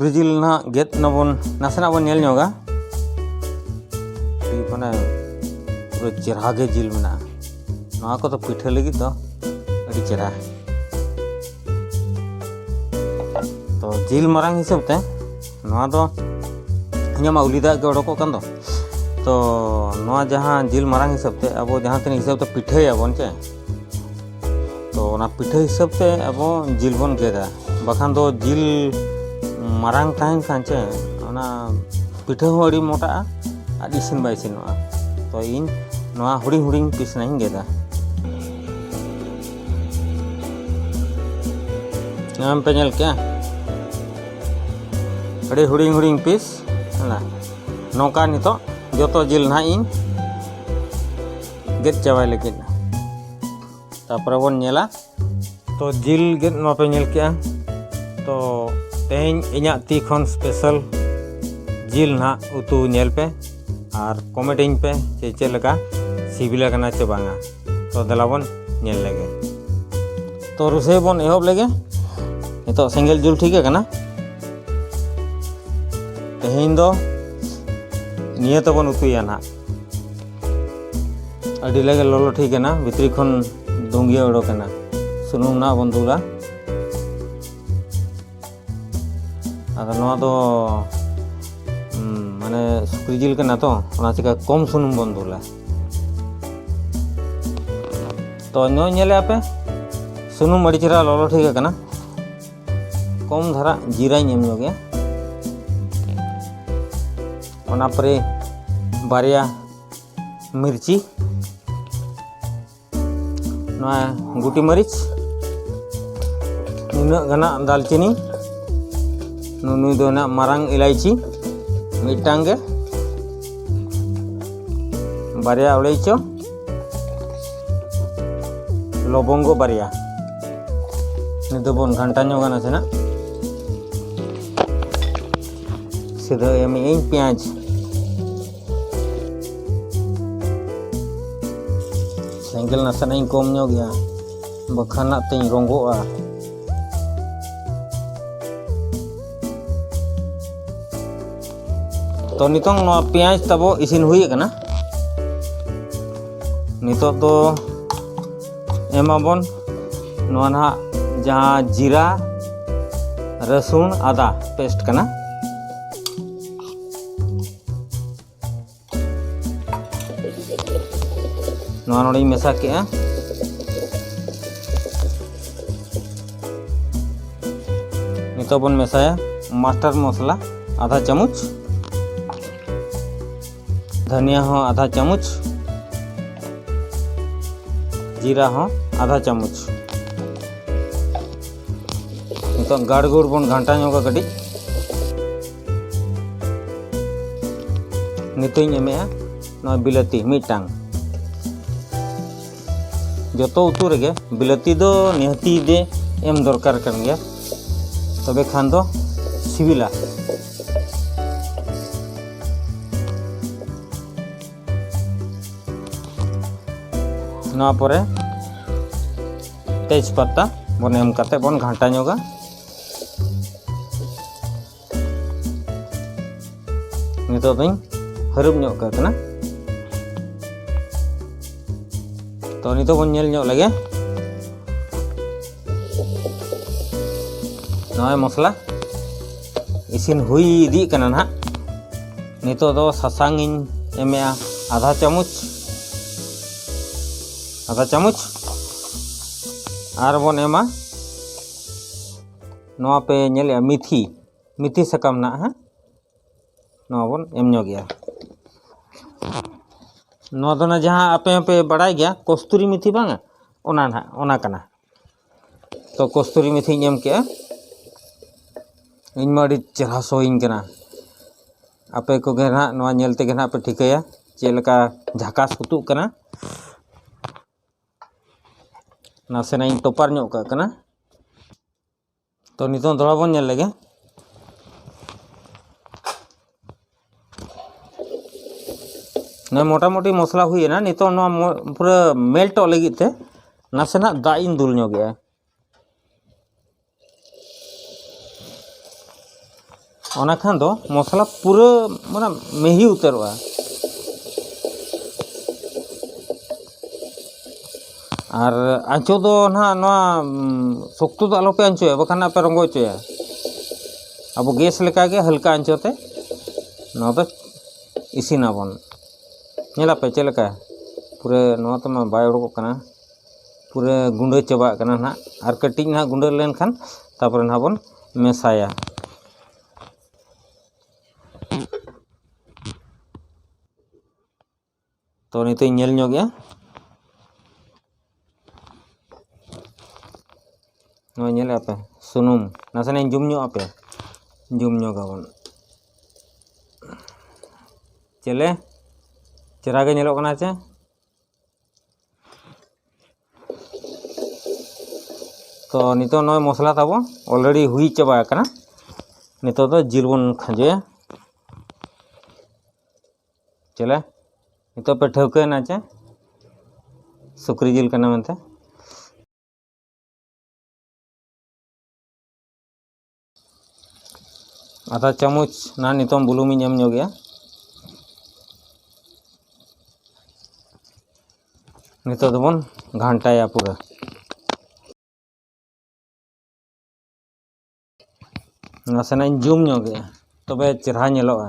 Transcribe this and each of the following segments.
सुक्री जिल ना गेट नबन नासेना बन नेल ᱧᱚᱜᱟ माने पूरा चेहरा गे जिल मेना नवा को तो पिठा लगी तो अड़ी चेहरा तो जिल मारांग हिसाब ते नवा दो इᱧमा उलिदा के ओडको कान दो तो नवा जहां जिल मारांग हिसाब ते अब जहां तने हिसाब ते पिठा याबन चे तो ना पिठा हिसाब ते अब जिल बन गेदा बखान दो जिल मारांग ताइन कांचे ओना पिठा हो अड़ी मोटा आदि सिन बाय सिनवा तो इन नवा हुडिंग हुडिंग पीस नहीं गेदा नाम पे नेल क्या अड़ी हुडिंग हुडिंग पीस हला नौका नितो जोतो जिल ना इन गेट चावाय लेकिन तापर बन नेला तो जिल गेट नो पे नेल क्या तो तेज इña ती खन स्पेशल जिल ना उतु नेल पे और कमेंटिंग पे चे लगा सिबिला कना चे बांगा तो दलाबन नेल लेगे तो रुसे बन एहब लेगे नितो सेंगेल जुल ठीक है कना तेहें दो निये तो बन उतुया ना अड़ी लेगे लोलो ठीक है ना भितरी खन दोंगिया उड़ो कना सुनुम ना बन दुला अगर नवा तो माने सुक्री जिल के ना तो चिका कम सुनुम बन दुला तो नो नेले आपे सुनुम अड़ी चेहरा लोलो ठीक है कना कम धारा जीरा नेम गया ओना परे बारिया मिर्ची नवा गुटी मरीच नुना गना दालचीनी नुनु दो ना मारांग इलायची मिटांगे बारिया उलैचो लवंगो बारिया नितो बन घंटा ᱧᱚᱜᱟ नासेना सीधा एम इन प्याज सेंगल नासेना इन कम ᱧᱚᱜ बखाना तें रंगोआ तो नितों नो प्याज तबो इसिन हुई कना नितो तो एमाबन नो ना जहाँ जीरा रसुन आदा पेस्ट कना नो नोडी मेसा के नितो बन मेसाया मास्टर मसला आधा चम्मच धनिया हो आधा चम्मच जीरा हो आधा चम्मच नितो गाड़ गुड़ बन घंटा ᱧᱚᱜᱟ कटी नितो एमेआ नो बिलाती मिटांग जोतो उतु रेगे बिलाती दो निहती दे एम दरकार कर गया तबे खान दो सिबिला नवा परे तेज पत्ता बन एम करते बन घंटा ᱧᱚᱜᱟ नितो दिन हरुब ᱧᱚᱜ कना तो नितो बन नेल ᱧᱚᱜ लगे नवा मसला इसिन हुई इदी कना ना नितो दो सासांग इन एमेआ आधा चम्मच और बन एमा नवा पे नेले मिथी सकम ना हाँ नवा बन एम गया नवा दो ना जहाँ आपे पे बड़ाई गया कस्तूरी मेथी बांगा ओना ना ओना कना तो कस्तूरी मेथी एम के इन मा चेहरा सोइन कना आपे को गे ना नवा नेल तेगे ना पे ठिकाया चेलका झाकास उतुक कना नासेना इन टोपार ᱧᱚᱜ कना तो नितो थोड़ा बन नेल लगे ना मोटा मोटी मसला हुई ना नितो पूरा मेल्ट लगी थे नासेना दा इन दुल ᱧᱚᱜ ओना खान दो मसला पूरा माने मिही उतरवा और आँचो दो ना शक्तो तो आलोपे आँचोया बखान आपे रंगो चोया अब गैस लेका के हल्का आँचोते ना तो इसिनाबन नेलापे चलका पूरे नवा तो मैं बाय उडको कना पूरे गुंडे चबा कना ना और कटिंग ना गुंडे लेन खान तापर ना बन मेसाया तो नितो ñel ñogया no ñel apa sunum nasane jum ño apa jum ñogaवन चले चेहरा के ñelok kana चे तो नितो नय मसला ताबो ऑलरेडी हुई चबा कना नितो तो जिल बन खाजोया चले नितो पे ठौके ना चे सुकरी जिल कना मनते आधा चामच ना नितोम बुलुमी एम ñogया नितो दोबन घांटाया पूरा नासेना जूम ñogया तबे चेहरा ñेलोआ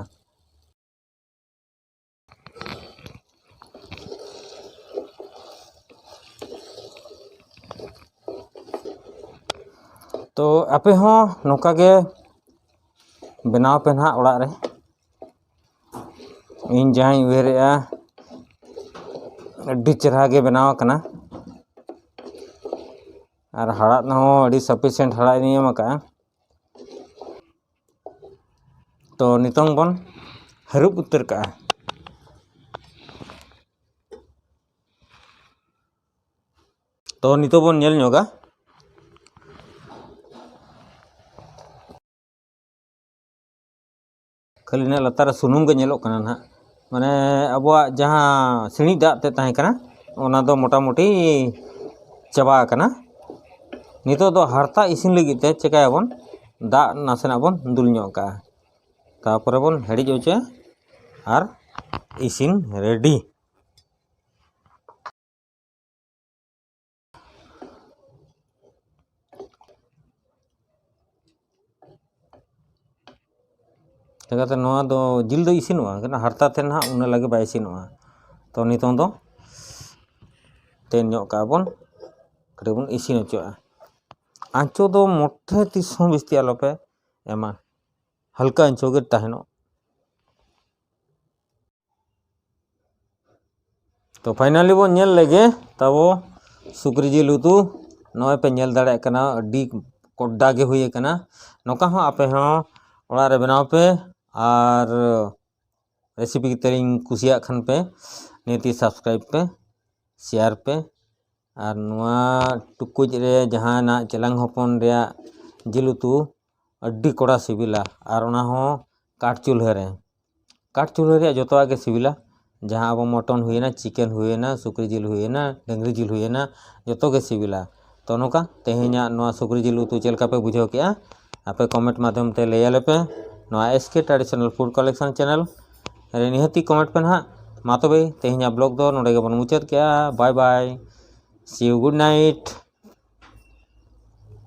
तो आपे हो नोका के बनाव पे ना ओड़ा रे इन जहां उहेरेआ अड्डी चेहरा के बनाव कना और हड़ा ना हो अड्डी सफिशिएंट हड़ा नियम का तो नितोंग बन हरुप उतर का तो नितो बन ñel ñoga खाली ना लतार सुनुम के ñelok kana ना माने अबवा जहां सिणी दाग ते ताहे कना ओना दो मोटामुटी चबा कना नितो दो हरता इसिन लगी ते चेकायाबन दाग नासेना बन दुल ñok का तापर बन हेड़ी जोचे और इसिन रेडी लेकाते नोआ दो जिल दो इसिनोआ कना हरता ते ना उना लगे बाय इसिनोआ तो नितों दो तेन ñok का बन कटे बन इसिन होचोआ आँचो दो मोटे तिसों बिस्ती आलोपे एमा हल्का आँचो के ताहेनो तो फाइनली बन ñel लेगे तबो सुकरी जिल उतु नय पे ñel दाड़े कना अड्डी कोड्डा के हुई कना नोका हो आपे हो ओड़ा रे बनाव पे और रेसिपी की तरीन कुसिया खान पे नीति सब्सक्राइब पे शेयर पे और नुआ टुकुज रे जहां ना चेलांग हपन रे जिल उतु अड्डी कोड़ा सिबिला और ओना हो काठ चूल्हा रे जोतोआ के सिबिला जहां अब मटन हुएना चिकन हुएना सुकरी जिल हुएना डंगरी जिल हुएना जोतो के सिबिला तो नोका तेहेना नोआ सुकरी जिल उतु चेलका पे बुझाव के आपे कमेंट माध्यम ते लैयाले पे नोआ एसके ट्रेडिशनल फूड कलेक्शन चैनल रे निहती कमेंट पे ना मा तबे तेहेना ब्लॉग दो नोडे के बन मुचाद के bye bye see you good night.